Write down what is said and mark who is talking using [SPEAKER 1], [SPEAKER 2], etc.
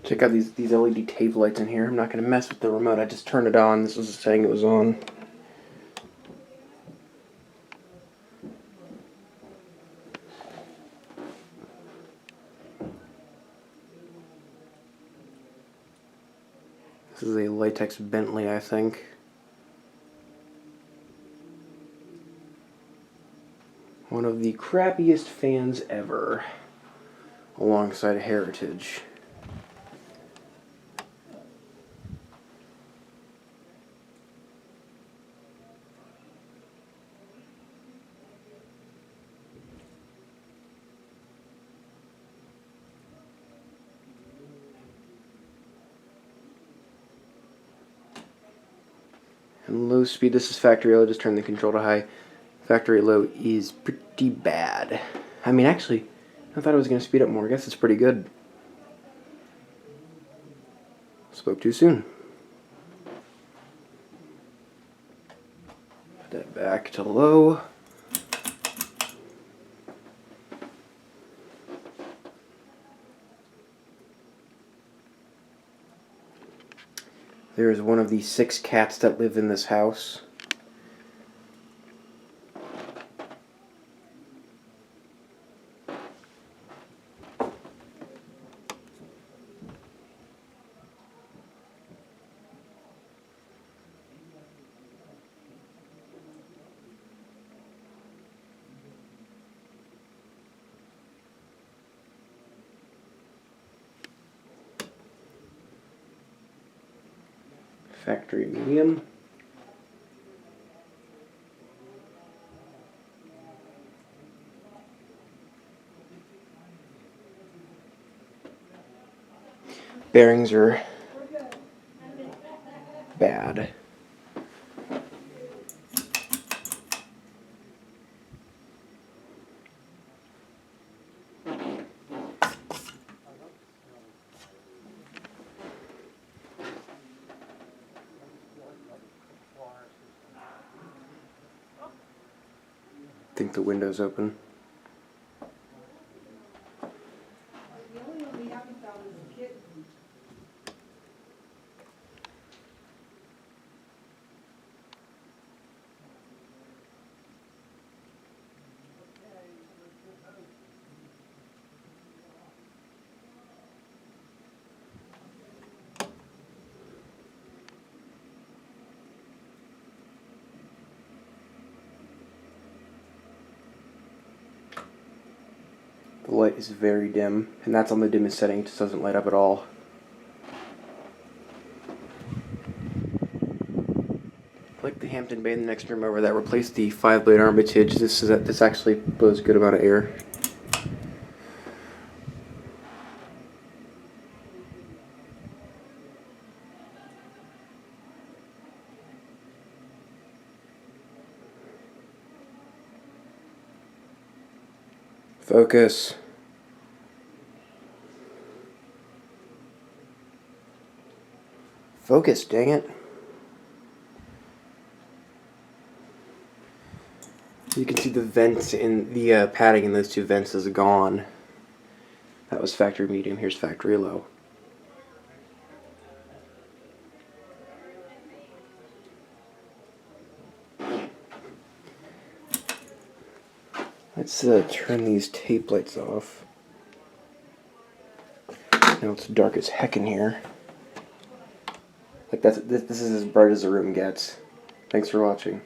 [SPEAKER 1] Check out these LED tape lights in here. I'm not going to mess with the remote. I just turned it on. This was saying it was on. This is a Litex Bentley, I think. One of the crappiest fans ever, alongside Heritage. And low speed, this is factory low, just turn the control to high. Factory low is pretty bad. I mean, actually, I thought it was going to speed up more. I guess it's pretty good. Spoke too soon. Put that back to low. There is one of the 6 cats that live in this house. Factory medium. Bearings are bad. I think the window's open. The light is very dim, and that's on the dimmest setting. It just doesn't light up at all. Like the Hampton Bay in the next room over that replaced the 5-blade armitage. This actually blows a good amount of air. Focus. Focus, dang it. You can see the vents in the padding in those 2 vents is gone. That was factory medium, here's factory low. Let's turn these tape lights off. Now it's dark as heck in here. Like this is as bright as the room gets. Thanks for watching.